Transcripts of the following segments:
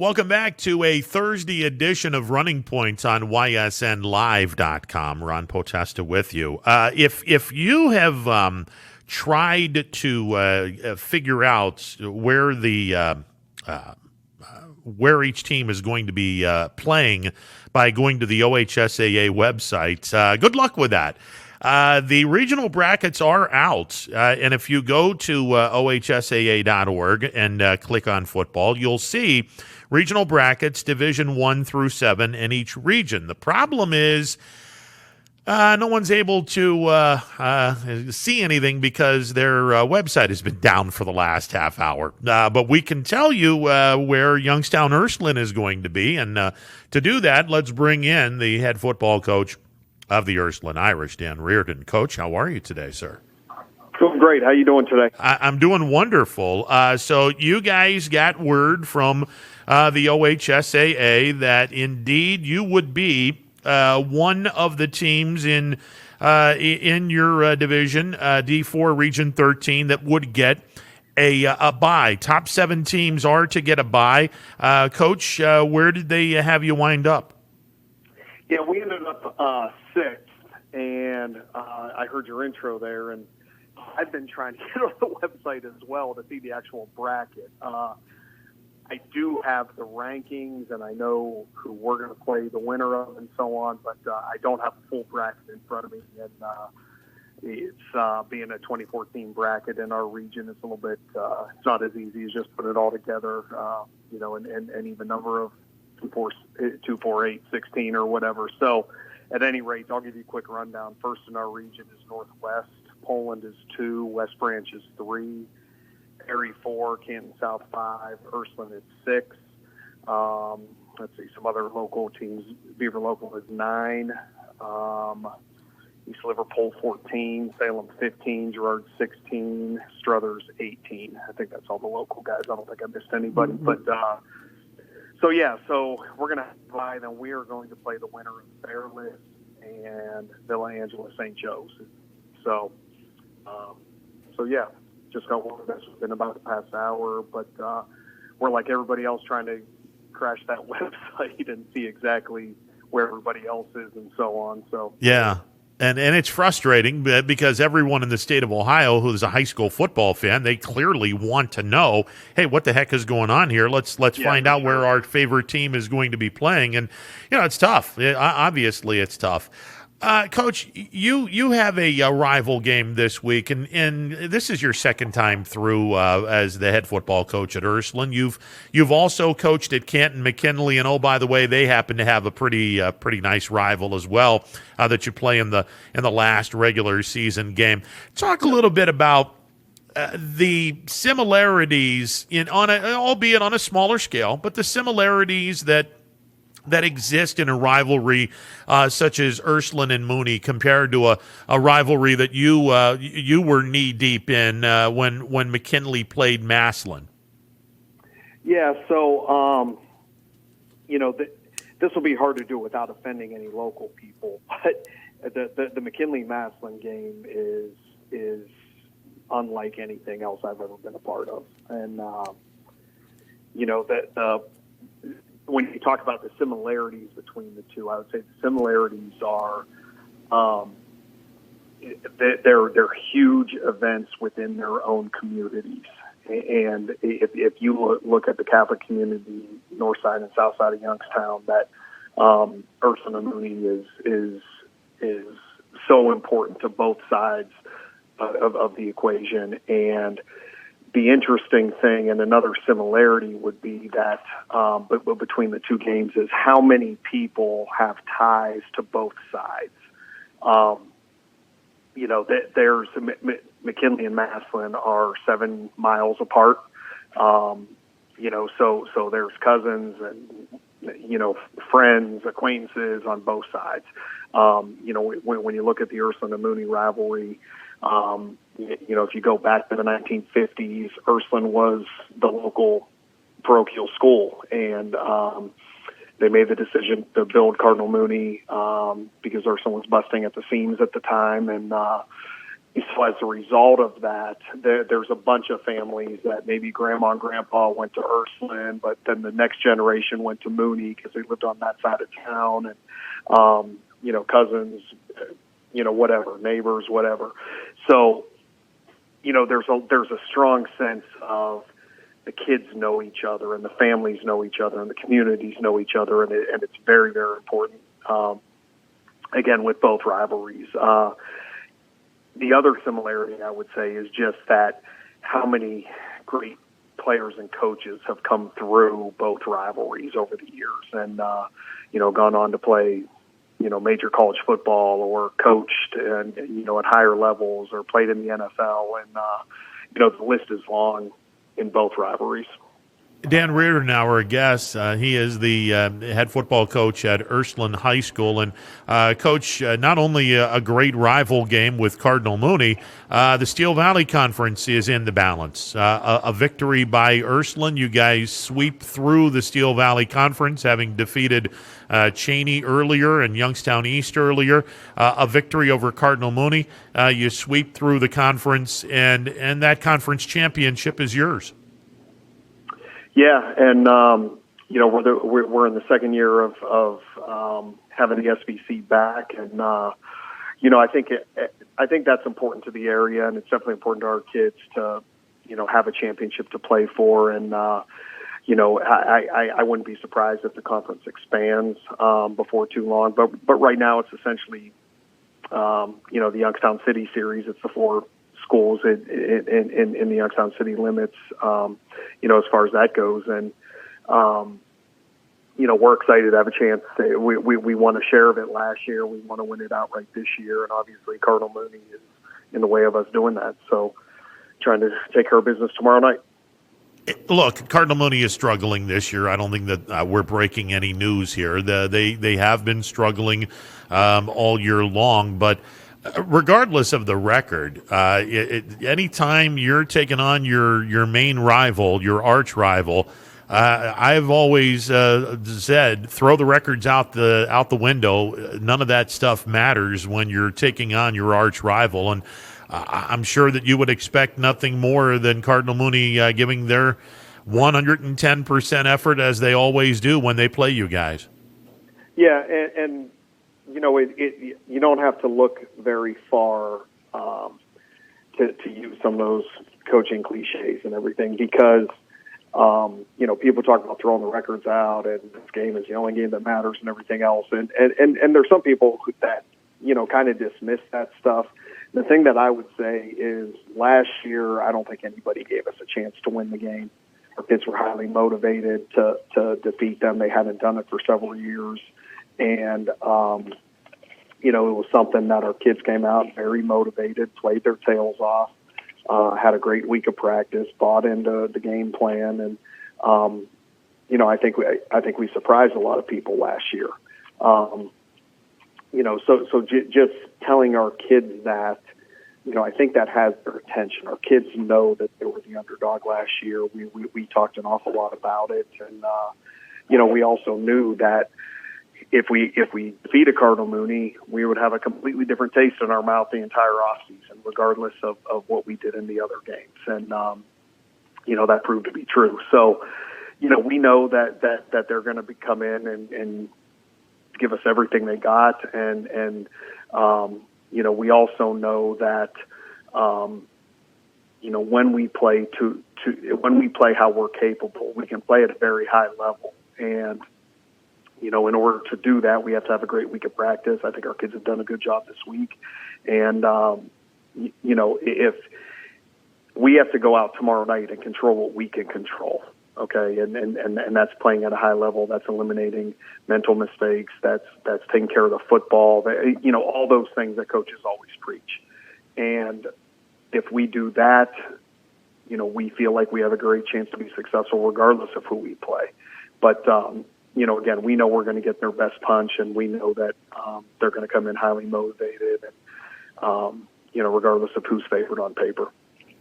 Welcome back to a Thursday edition of Running Points on ysnlive.com. Ron Potesta with you. If you have tried to figure out where where each team is going to be playing by going to the OHSAA website, good luck with that. The regional brackets are out, and if you go to ohsaa.org and click on football, you'll see regional brackets, Division 1 through 7 in each region. The problem is no one's able to see anything because their website has been down for the last half hour. But we can tell you where Youngstown Ursuline is going to be, and to do that, let's bring in the head football coach of the Ursuline Irish, Dan Reardon. Coach, how are you today, sir? Doing great. How you doing today? I'm doing wonderful. So you guys got word from the OHSAA that indeed you would be one of the teams in your division, D4 Region 13, that would get a bye. Top 7 teams are to get a bye. Coach, where did they have you wind up? Yeah, we ended up 6th, and I heard your intro there, and I've been trying to get on the website as well to see the actual bracket. I do have the rankings, and I know who we're going to play the winner of and so on, but I don't have a full bracket in front of me. And it's being a 2014 bracket in our region, it's a little bit, it's not as easy as just putting it all together, and even number of 2, 4, 8, 16 or whatever. So at any rate, I'll give you a quick rundown. First in our region is Northwest. Poland is 2, West Branch is 3, Perry 4, Canton South 5, Ursuline is 6. Let's see, some other local teams. Beaver Local is 9, East Liverpool 14, Salem 15, Girard 16, Struthers 18. I think that's all the local guys. I don't think I missed anybody. But so we're going to play, then we are going to play the winner of Fairless and Villa Angela St. Joe's. So yeah, just got one that's been about the past hour, but we're like everybody else trying to crash that website and see exactly where everybody else is and so on. So yeah. And it's frustrating because everyone in the state of Ohio who's a high school football fan, they clearly want to know, hey, what the heck is going on here? Let's find out where our favorite team is going to be playing. And, it's tough. Obviously, it's tough. Coach, you have a rival game this week, and this is your second time through as the head football coach at Ursuline. You've also coached at Canton McKinley, and oh, by the way, they happen to have a pretty nice rival as well that you play in the last regular season game. Talk a little bit about the similarities albeit on a smaller scale, but the similarities that exist in a rivalry such as Ursuline and Mooney compared to a rivalry that you were knee deep in when McKinley played Massillon. Yeah, so this will be hard to do without offending any local people, but the McKinley Massillon game is unlike anything else I've ever been a part of, and when you talk about the similarities between the two, I would say the similarities are they're huge events within their own communities. And if you look at the Catholic community, north side and south side of Youngstown, that Ursuline and Mooney is so important to both sides of the equation. And the interesting thing and another similarity would be that between the two games is how many people have ties to both sides. There's McKinley and Massillon are 7 miles apart. So there's cousins and, friends, acquaintances on both sides. When you look at the Ursuline and Mooney rivalry, if you go back to the 1950s, Ursuline was the local parochial school, and they made the decision to build Cardinal Mooney because Ursuline was busting at the seams at the time, and So as a result of that, there's a bunch of families that maybe grandma and grandpa went to Ursuline, but then the next generation went to Mooney because they lived on that side of town, and cousins, whatever, neighbors, whatever. So, there's a strong sense of the kids know each other, and the families know each other, and the communities know each other, and it's very, very important. Again, with both rivalries. The other similarity I would say is just that how many great players and coaches have come through both rivalries over the years and, gone on to play, major college football or coached and, at higher levels or played in the NFL. And, the list is long in both rivalries. Dan Reardon, our guest, he is the head football coach at Ursuline High School. And, Coach, not only a great rival game with Cardinal Mooney, the Steel Valley Conference is in the balance. A victory by Ursuline. You guys sweep through the Steel Valley Conference, having defeated Cheney earlier and Youngstown East earlier. A victory over Cardinal Mooney. You sweep through the conference, and that conference championship is yours. Yeah, and we're in the second year of having the SVC back, and I think that's important to the area, and it's definitely important to our kids to have a championship to play for, and I wouldn't be surprised if the conference expands before too long, but right now it's essentially the Youngstown City series. It's the 4 schools in the Youngstown City limits, as far as that goes. And, we're excited to have a chance. We won a share of it last year. We want to win it outright this year. And obviously Cardinal Mooney is in the way of us doing that. So trying to take care of business tomorrow night. Look, Cardinal Mooney is struggling this year. I don't think that we're breaking any news here. They have been struggling all year long, but regardless of the record, anytime you're taking on your main rival, your arch rival, I've always said throw the records out the window. None of that stuff matters when you're taking on your arch rival, and I'm sure that you would expect nothing more than Cardinal Mooney giving their 110% effort as they always do when they play you guys. Yeah, and you don't have to look very far to use some of those coaching cliches and everything because, people talk about throwing the records out and this game is the only game that matters and everything else. And there's some people that, kind of dismiss that stuff. The thing that I would say is last year, I don't think anybody gave us a chance to win the game. Our kids were highly motivated to defeat them. They hadn't done it for several years. And, it was something that our kids came out very motivated, played their tails off, had a great week of practice, bought into the game plan. And, I think we surprised a lot of people last year. Just telling our kids that, I think that has their attention. Our kids know that they were the underdog last year. We talked an awful lot about it. And, we also knew that if we defeated Cardinal Mooney, we would have a completely different taste in our mouth the entire offseason, regardless of what we did in the other games. And, that proved to be true. So, we know that they're going to come in and give us everything they got. And we also know that, when we play when we play how we're capable, we can play at a very high level. And, in order to do that, we have to have a great week of practice. I think our kids have done a good job this week. And, if we have to go out tomorrow night and control what we can control, okay, and that's playing at a high level, that's eliminating mental mistakes, that's taking care of the football, all those things that coaches always preach. And if we do that, we feel like we have a great chance to be successful regardless of who we play. But, again, we know we're going to get their best punch, and we know that they're going to come in highly motivated, and, regardless of who's favored on paper.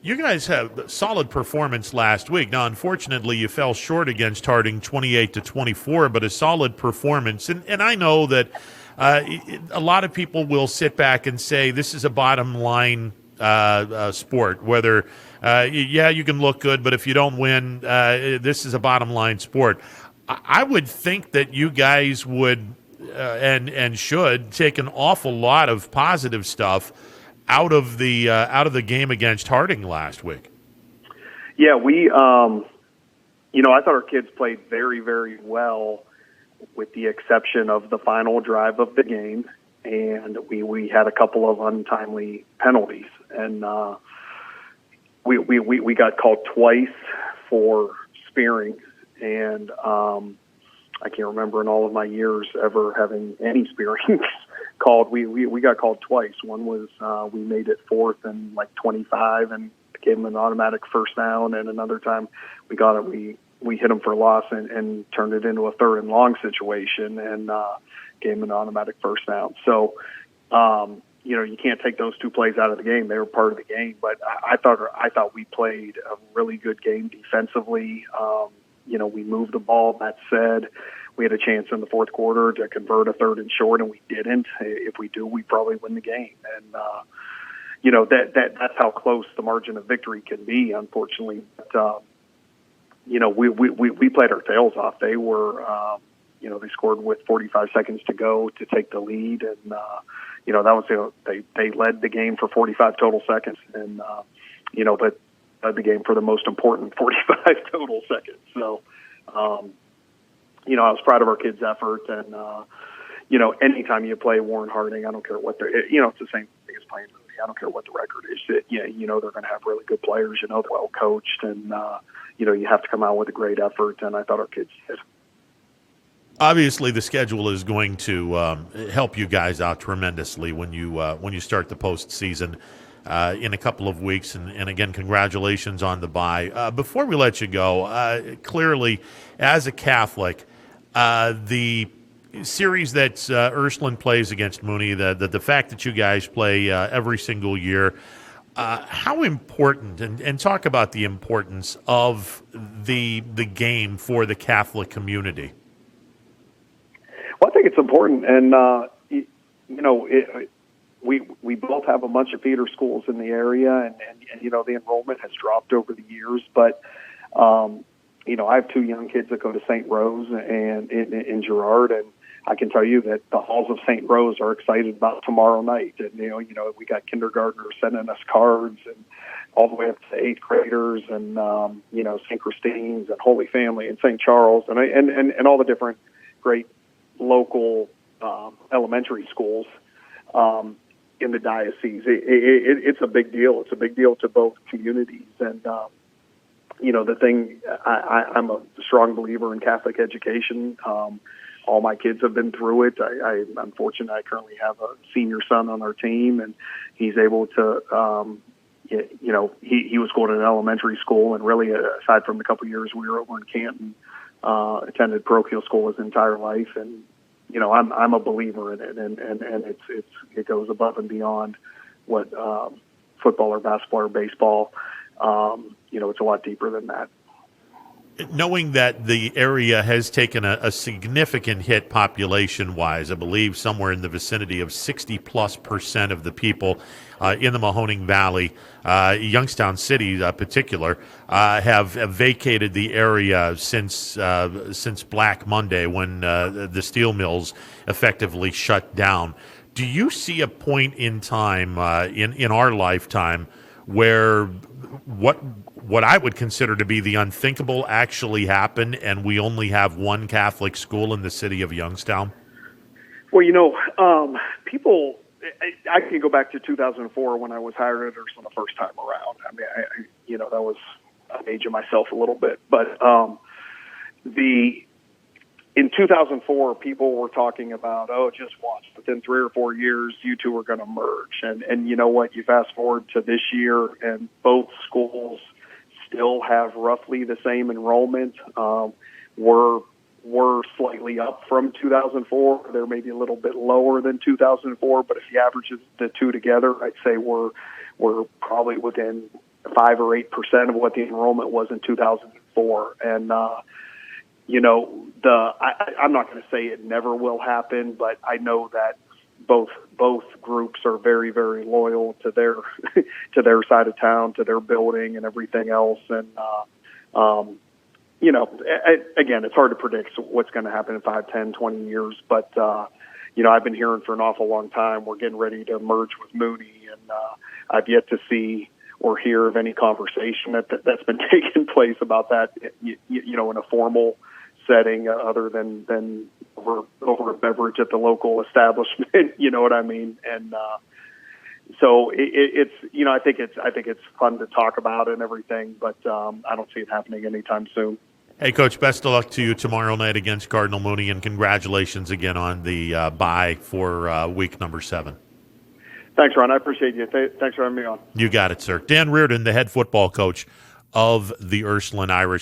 You guys have a solid performance last week. Now, unfortunately, you fell short against Harding 28-24, but a solid performance. And I know that a lot of people will sit back and say this is a bottom line sport. Whether, you can look good, but if you don't win, this is a bottom line sport. I would think that you guys would and should take an awful lot of positive stuff out of the game against Harding last week. Yeah, we, I thought our kids played very, very well, with the exception of the final drive of the game, and we had a couple of untimely penalties, and we got called twice for spearing, and I can't remember in all of my years ever having any spearing called. We got called twice. One was we made it 4th and 25 and gave them an automatic first down, and another time we got it. We hit them for loss and turned it into a 3rd and long situation and gave them an automatic first down. So, you can't take those 2 plays out of the game. They were part of the game, but I thought we played a really good game defensively. We moved the ball. That said, we had a chance in the 4th quarter to convert a 3rd and short, and we didn't. If we do, we probably win the game. And that's how close the margin of victory can be, unfortunately. But, we played our tails off. They were, they scored with 45 seconds to go to take the lead, and that was they led the game for 45 total seconds, and but led the game for the most important 45 total seconds. So, I was proud of our kids' effort, and anytime you play Warren Harding, I don't care what they're, it's the same thing as playing Mooney. I don't care what the record is. They're going to have really good players. They're well coached, and you have to come out with a great effort, and I thought our kids did. Obviously, the schedule is going to help you guys out tremendously when you start the postseason in a couple of weeks. And again, congratulations on the bye. Before we let you go, clearly, as a Catholic, the series that Ursuline plays against Mooney, the fact that you guys play every single year, how important, and talk about the importance of the game for the Catholic community. Well, I think it's important, and we both have a bunch of feeder schools in the area, and the enrollment has dropped over the years. But I have 2 young kids that go to St. Rose and in Girard, and I can tell you that the halls of St. Rose are excited about tomorrow night. And we got kindergartners sending us cards, and all the way up to 8th graders, and St. Christine's and Holy Family and St. Charles, and all the different great local elementary schools in the diocese. It's a big deal. It's a big deal to both communities. And the thing, I'm a strong believer in Catholic education. All my kids have been through it. I'm fortunate. I currently have a senior son on our team, and he's able to. He was going to an elementary school, and really, aside from the couple of years we were over in Canton, attended parochial school his entire life, and I'm a believer in it, and it goes above and beyond what football or basketball or baseball. It's a lot deeper than that. Knowing that the area has taken a significant hit population-wise, I believe somewhere in the vicinity of 60+% of the people in the Mahoning Valley, Youngstown City particular, have vacated the area since Black Monday, when the steel mills effectively shut down. Do you see a point in time in our lifetime where what I would consider to be the unthinkable actually happened, and we only have one Catholic school in the city of Youngstown? Well, people, I can go back to 2004 when I was hired at Ursuline the first time around. I mean, that was, I'm aging myself a little bit, but in 2004, people were talking about, just watch, within 3 or 4 years, you two are going to merge. And you know what? You fast forward to this year, and both schools still have roughly the same enrollment. We're slightly up from 2004. They're maybe a little bit lower than 2004, but if you average the two together, I'd say we're probably within 5 or 8% of what the enrollment was in 2004. And I'm not going to say it never will happen, but I know that both groups are very, very loyal to their to their side of town, to their building, and everything else. And again, it's hard to predict what's going to happen in 5, 10, 20 years. But I've been hearing for an awful long time we're getting ready to merge with Mooney, and I've yet to see or hear of any conversation that's been taking place about that, in a formal setting, other than over a beverage at the local establishment. You know what I mean? And so it's I think it's fun to talk about and everything, but I don't see it happening anytime soon. Hey, Coach, best of luck to you tomorrow night against Cardinal Mooney, and congratulations again on the bye for week number 7. Thanks, Ron. I appreciate you. Thanks for having me on. You got it, sir. Dan Reardon, the head football coach of the Ursuline Irish.